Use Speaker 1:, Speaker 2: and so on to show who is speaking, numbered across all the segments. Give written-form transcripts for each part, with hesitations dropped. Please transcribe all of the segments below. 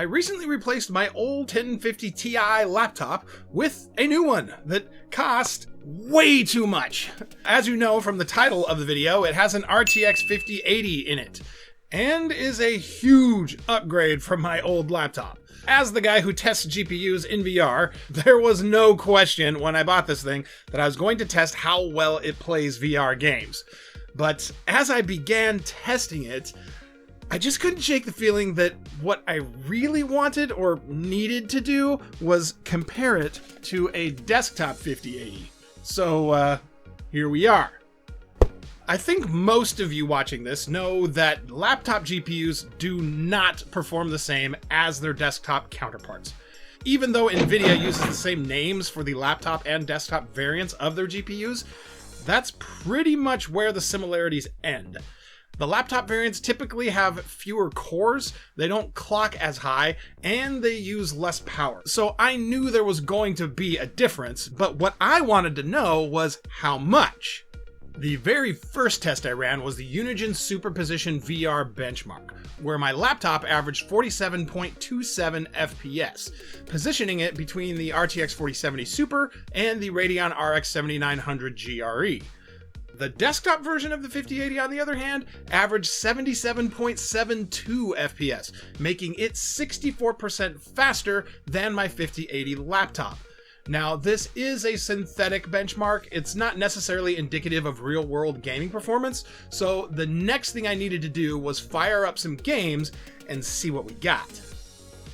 Speaker 1: I recently replaced my old 1050 Ti laptop with a new one that cost way too much. As you know from the title of the video, it has an RTX 5080 in it, and is a huge upgrade from my old laptop. As the guy who tests GPUs in VR, there was no question when I bought this thing that I was going to test how well it plays VR games. But as I began testing it, I just couldn't shake the feeling that what I really wanted or needed to do was compare it to a desktop 5080. So here we are. I think most of you watching this know that laptop GPUs do not perform the same as their desktop counterparts. Even though NVIDIA uses the same names for the laptop and desktop variants of their GPUs, that's pretty much where the similarities end. The laptop variants typically have fewer cores, they don't clock as high, and they use less power. So I knew there was going to be a difference, but what I wanted to know was how much. The very first test I ran was the Unigine Super Position VR benchmark, where my laptop averaged 47.27 FPS, positioning it between the RTX 4070 Super and the Radeon RX 7900 GRE. The desktop version of the 5080, on the other hand, averaged 77.72 FPS, making it 64% faster than my 5080 laptop. Now, this is a synthetic benchmark. It's not necessarily indicative of real-world gaming performance, so the next thing I needed to do was fire up some games and see what we got.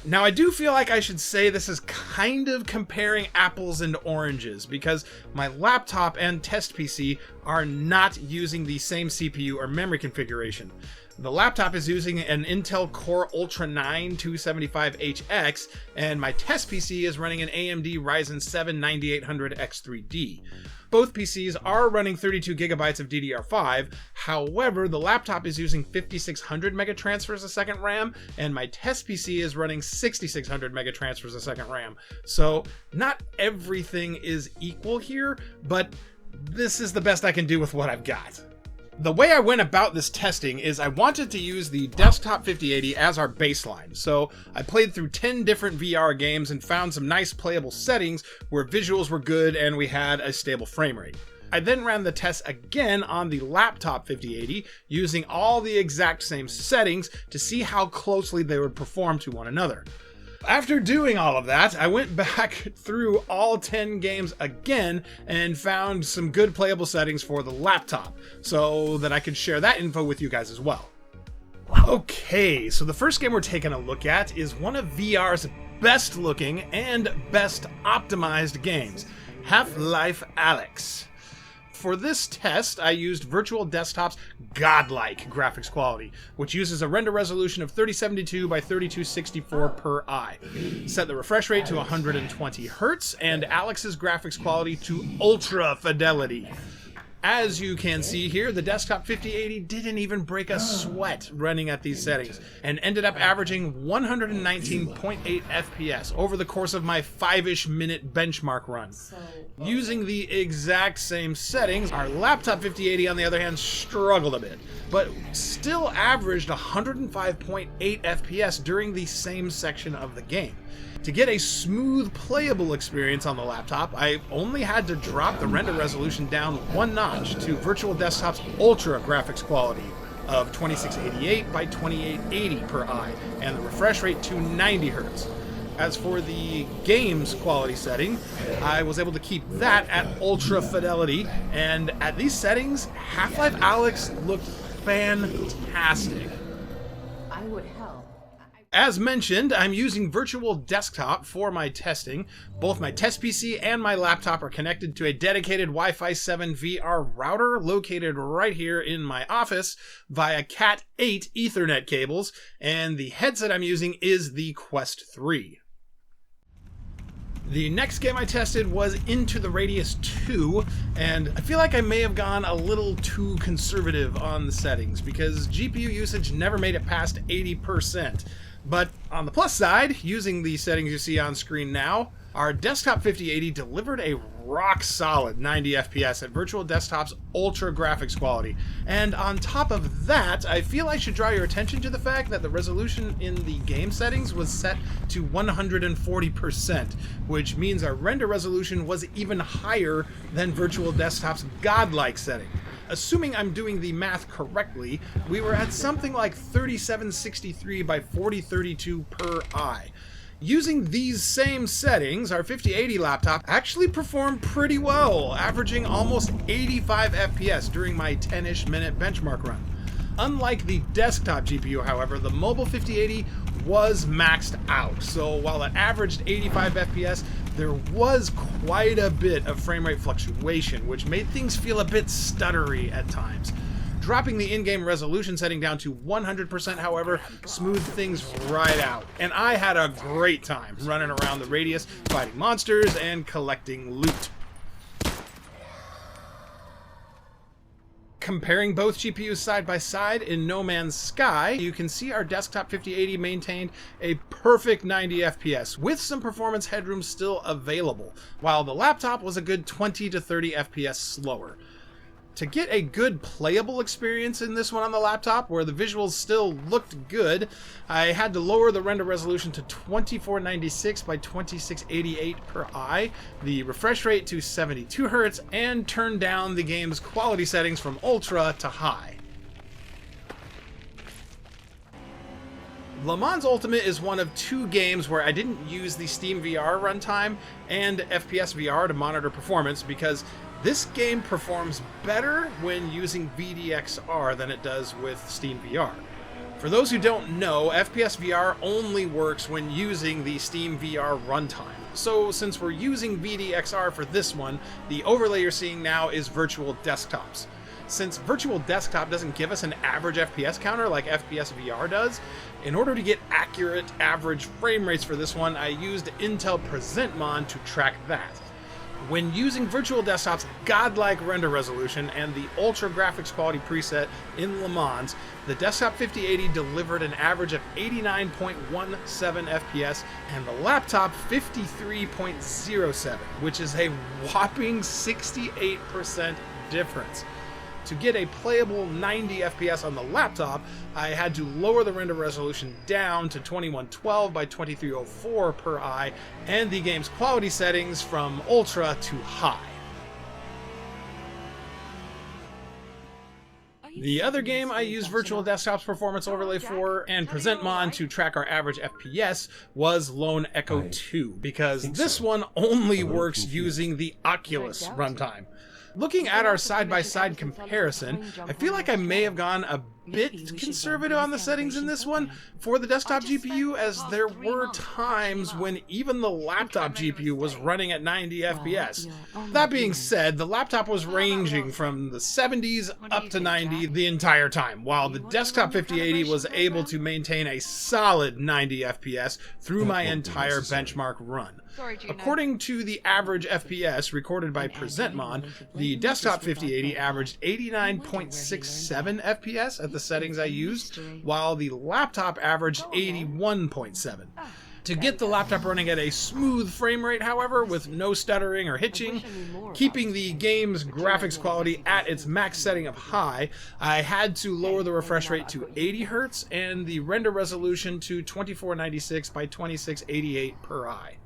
Speaker 1: Now, I do feel like I should say this is kind of comparing apples and oranges, because my laptop and test PC are not using the same CPU or memory configuration. The laptop is using an Intel Core Ultra 9 275HX, and my test PC is running an AMD Ryzen 7 9800X3D. Both PCs are running 32GB of DDR5, however, the laptop is using 5600 megatransfers a second RAM, and my test PC is running 6600 megatransfers a second RAM. So, not everything is equal here, but this is the best I can do with what I've got. The way I went about this testing is I wanted to use the desktop 5080 as our baseline, so I played through 10 different VR games and found some nice playable settings where visuals were good and we had a stable frame rate. I then ran the test again on the laptop 5080 using all the exact same settings to see how closely they would perform to one another. After doing all of that, I went back through all 10 games again and found some good playable settings for the laptop so that I could share that info with you guys as well. Okay, so the first game we're taking a look at is one of VR's best looking and best optimized games, Half-Life Alyx. For this test, I used Virtual Desktop's godlike graphics quality, which uses a render resolution of 3072 by 3264 per eye. Set the refresh rate to 120 Hz and Alyx's graphics quality to ultra fidelity. As you can see here, the desktop 5080 didn't even break a sweat running at these settings, and ended up averaging 119.8 FPS over the course of my 5-ish minute benchmark run. Using the exact same settings, our laptop 5080 on the other hand struggled a bit, but still averaged 105.8 FPS during the same section of the game. To get a smooth playable experience on the laptop, I only had to drop the render resolution down one notch to Virtual Desktop's ultra graphics quality of 2688 by 2880 per eye, and the refresh rate to 90 Hz. As for the game's quality setting, I was able to keep that at ultra fidelity, and at these settings, Half-Life Alyx looked fantastic.
Speaker 2: I would help.
Speaker 1: As mentioned, I'm using Virtual Desktop for my testing. Both my test PC and my laptop are connected to a dedicated Wi-Fi 7 VR router located right here in my office via Cat 8 Ethernet cables, and the headset I'm using is the Quest 3. The next game I tested was Into the Radius 2, and I feel like I may have gone a little too conservative on the settings because GPU usage never made it past 80%. But on the plus side, using the settings you see on screen now, our desktop 5080 delivered a rock-solid 90 FPS at Virtual Desktop's ultra graphics quality. And on top of that, I feel I should draw your attention to the fact that the resolution in the game settings was set to 140%, which means our render resolution was even higher than Virtual Desktop's godlike setting. Assuming I'm doing the math correctly, we were at something like 3763 by 4032 per eye. Using these same settings, our 5080 laptop actually performed pretty well, averaging almost 85 FPS during my 10-ish minute benchmark run. Unlike the desktop GPU, however, the mobile 5080 was maxed out, so while it averaged 85 FPS, there was quite a bit of frame rate fluctuation, which made things feel a bit stuttery at times. Dropping the in-game resolution setting down to 100%, however, smoothed things right out, and I had a great time running around the radius, fighting monsters, and collecting loot. Comparing both GPUs side by side in No Man's Sky, you can see our desktop 5080 maintained a perfect 90 FPS, with some performance headroom still available, while the laptop was a good 20 to 30 FPS slower. To get a good playable experience in this one on the laptop, where the visuals still looked good, I had to lower the render resolution to 2496 by 2688 per eye, the refresh rate to 72 Hz, and turn down the game's quality settings from ultra to high. Le Mans Ultimate is one of two games where I didn't use the SteamVR runtime and FPS VR to monitor performance, because this game performs better when using VDXR than it does with SteamVR. For those who don't know, FPS VR only works when using the SteamVR runtime. So since we're using VDXR for this one, the overlay you're seeing now is Virtual Desktops. Since Virtual Desktop doesn't give us an average FPS counter like FPS VR does, in order to get accurate average frame rates for this one, I used Intel PresentMon to track that. When using Virtual Desktop's godlike render resolution and the ultra graphics quality preset in Le Mans, the desktop 5080 delivered an average of 89.17 FPS and the laptop 53.07, which is a whopping 68% difference. To get a playable 90 FPS on the laptop, I had to lower the render resolution down to 2112 by 2304 per eye, and the game's quality settings from ultra to high. The other game I used Virtual Desktop's performance overlay for and PresentMon to track our average FPS was Lone Echo 2, because this one only works using the Oculus runtime. Looking at our side-by-side comparison, I feel like I may have gone a bit conservative on the settings in this one for the desktop GPU, as there were times when even the laptop GPU was running at 90 FPS. That being said, the laptop was ranging from the 70s up to 90 the entire time, while the desktop 5080 was able to maintain a solid 90 FPS through my entire benchmark run. According to the average FPS recorded by PresentMon, the desktop 5080 averaged 89.67 FPS at the settings I used, while the laptop averaged 81.7. To get the laptop running at a smooth frame rate, however, with no stuttering or hitching, keeping the game's graphics quality at its max setting of high, I had to lower the refresh rate to 80 Hz and the render resolution to 2496 by 2688 per eye.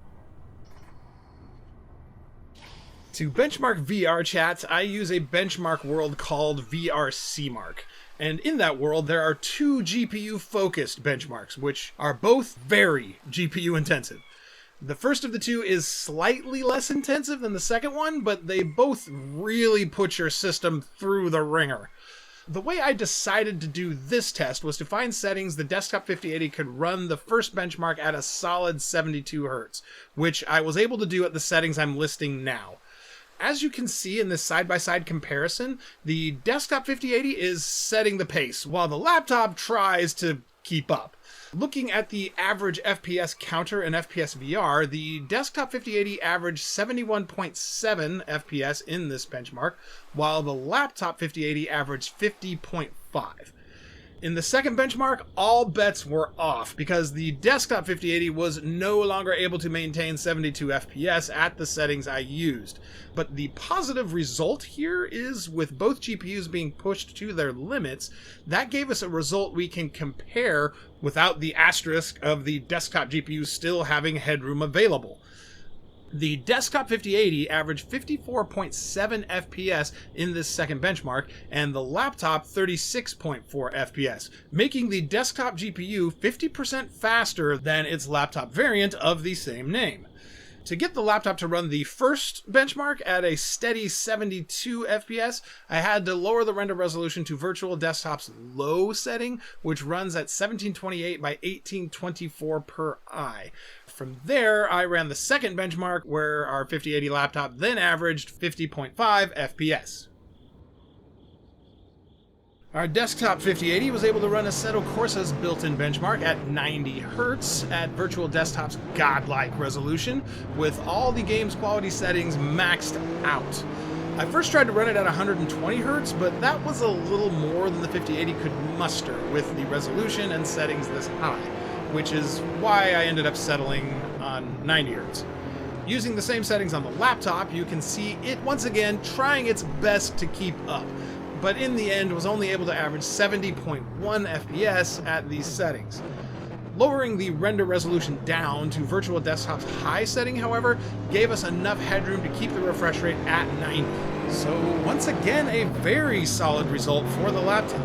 Speaker 1: To benchmark VR chats, I use a benchmark world called VRCmark. And in that world, there are two GPU-focused benchmarks, which are both very GPU-intensive. The first of the two is slightly less intensive than the second one, but they both really put your system through the ringer. The way I decided to do this test was to find settings the desktop 5080 could run the first benchmark at a solid 72 Hz, which I was able to do at the settings I'm listing now. As you can see in this side-by-side comparison, the desktop 5080 is setting the pace, while the laptop tries to keep up. Looking at the average FPS counter in FPS VR, the desktop 5080 averaged 71.7 FPS in this benchmark, while the laptop 5080 averaged 50.5. In the second benchmark, all bets were off because the desktop 5080 was no longer able to maintain 72 FPS at the settings I used. But the positive result here is with both GPUs being pushed to their limits, that gave us a result we can compare without the asterisk of the desktop GPU still having headroom available. The desktop 5080 averaged 54.7 FPS in this second benchmark, and the laptop 36.4 FPS, making the desktop GPU 50% faster than its laptop variant of the same name. To get the laptop to run the first benchmark at a steady 72 FPS, I had to lower the render resolution to Virtual Desktop's low setting, which runs at 1728 by 1824 per eye. From there, I ran the second benchmark, where our 5080 laptop then averaged 50.5 FPS. Our desktop 5080 was able to run Assetto Corsa's built-in benchmark at 90 Hz at Virtual Desktop's godlike resolution, with all the game's quality settings maxed out. I first tried to run it at 120 Hz, but that was a little more than the 5080 could muster with the resolution and settings this high, which is why I ended up settling on 90 Hz. Using the same settings on the laptop, you can see it once again trying its best to keep up, but in the end was only able to average 70.1 FPS at these settings. Lowering the render resolution down to Virtual Desktop's high setting, however, gave us enough headroom to keep the refresh rate at 90. So once again, a very solid result for the laptop.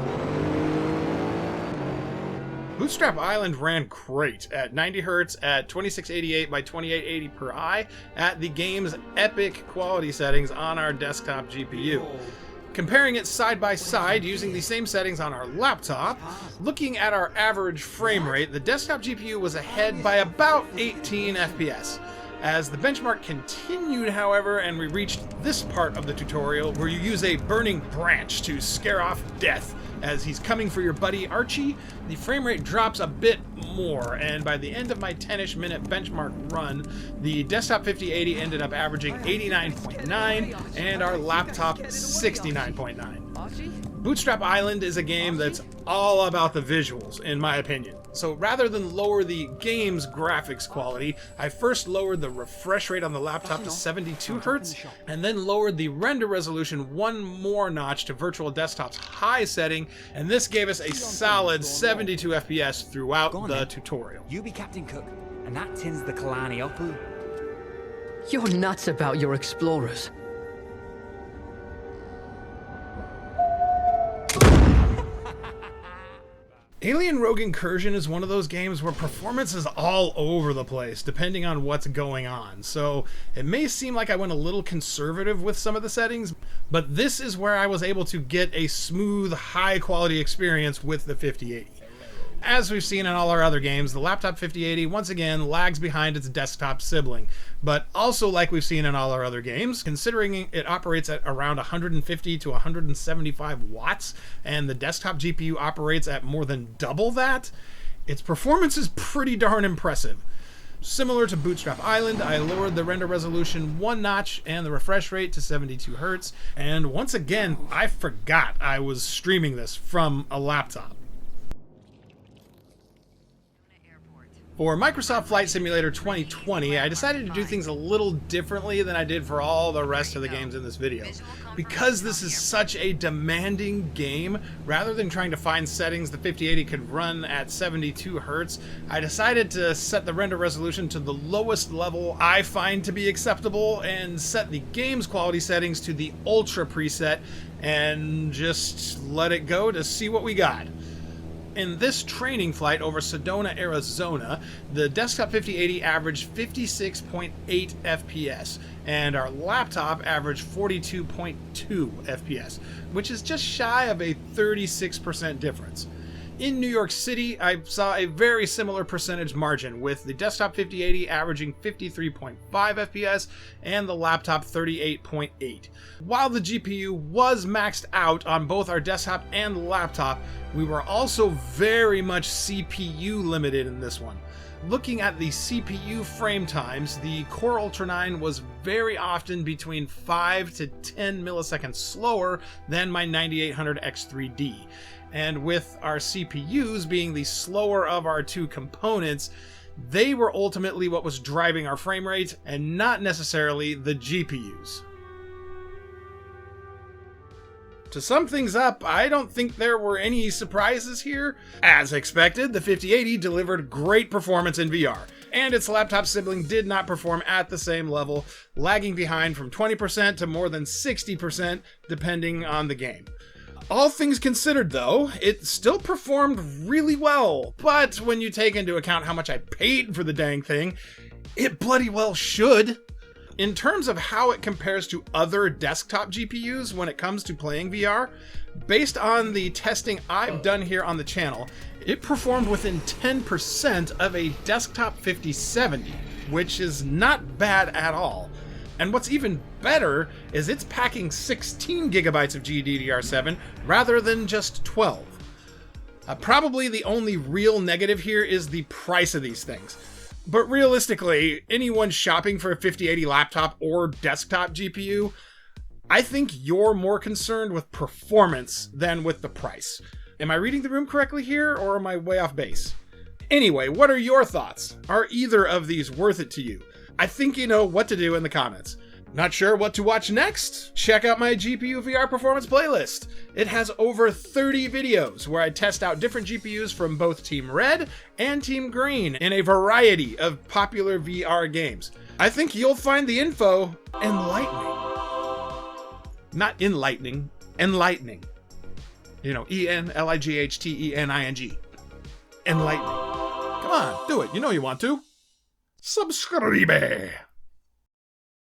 Speaker 1: Bootstrap Island ran great at 90 Hz at 2688 by 2880 per eye at the game's epic quality settings on our desktop GPU. Comparing it side by side using the same settings on our laptop, looking at our average frame rate, the desktop GPU was ahead by about 18 FPS. As the benchmark continued, however, and we reached this part of the tutorial where you use a burning branch to scare off death as he's coming for your buddy Archie, the frame rate drops a bit more, and by the end of my 10-ish minute benchmark run, the desktop 5080 ended up averaging 89.9 and our laptop 69.9. Bootstrap Island is a game that's all about the visuals, in my opinion. So rather than lower the game's graphics quality, I first lowered the refresh rate on the laptop to 72 Hz, and then lowered the render resolution one more notch to Virtual Desktop's high setting, and this gave us a solid 72 FPS throughout the tutorial.
Speaker 3: You be Captain Cook, and that tin's the Kalani Opal.
Speaker 4: You're nuts about your explorers.
Speaker 1: Alien Rogue Incursion is one of those games where performance is all over the place, depending on what's going on. So it may seem like I went a little conservative with some of the settings, but this is where I was able to get a smooth, high-quality experience with the 5080. As we've seen in all our other games, the laptop 5080 once again lags behind its desktop sibling, but also like we've seen in all our other games, considering it operates at around 150 to 175 watts, and the desktop GPU operates at more than double that, its performance is pretty darn impressive. Similar to Bootstrap Island, I lowered the render resolution one notch and the refresh rate to 72 Hz, and once again, I forgot I was streaming this from a laptop. For Microsoft Flight Simulator 2020, I decided to do things a little differently than I did for all the rest of the games in this video. Because this is such a demanding game, rather than trying to find settings the 5080 could run at 72 Hz, I decided to set the render resolution to the lowest level I find to be acceptable and set the game's quality settings to the Ultra preset and just let it go to see what we got. In this training flight over Sedona, Arizona, the desktop 5080 averaged 56.8 FPS, and our laptop averaged 42.2 FPS, which is just shy of a 36% difference. In New York City, I saw a very similar percentage margin, with the desktop 5080 averaging 53.5 FPS and the laptop 38.8. While the GPU was maxed out on both our desktop and laptop, we were also very much CPU limited in this one. looking at the CPU frame times, the Core Ultra 9 was very often between 5 to 10 milliseconds slower than my 9800 X3D. And with our CPUs being the slower of our two components, they were ultimately what was driving our frame rate and not necessarily the GPUs. To sum things up, I don't think there were any surprises here. As expected, the 5080 delivered great performance in VR, and its laptop sibling did not perform at the same level, lagging behind from 20% to more than 60% depending on the game. All things considered though, it still performed really well, but when you take into account how much I paid for the dang thing, it bloody well should. In terms of how it compares to other desktop GPUs when it comes to playing VR, based on the testing I've done here on the channel, it performed within 10% of a desktop 5070, which is not bad at all. And what's even better is it's packing 16 gigabytes of GDDR7 rather than just 12. Probably the only real negative here is the price of these things. But realistically, anyone shopping for a 5080 laptop or desktop GPU, I think you're more concerned with performance than with the price. Am I reading the room correctly here, or am I way off base? Anyway, what are your thoughts? Are either of these worth it to you? I think you know what to do in the comments. Not sure what to watch next? Check out my GPU VR performance playlist. It has over 30 videos where I test out different GPUs from both Team Red and Team Green in a variety of popular VR games. I think you'll find the info enlightening. Not enlightening, enlightening. You know, ENLIGHTENING. Enlightening. Come on, do it. You know you want to. Subscribe.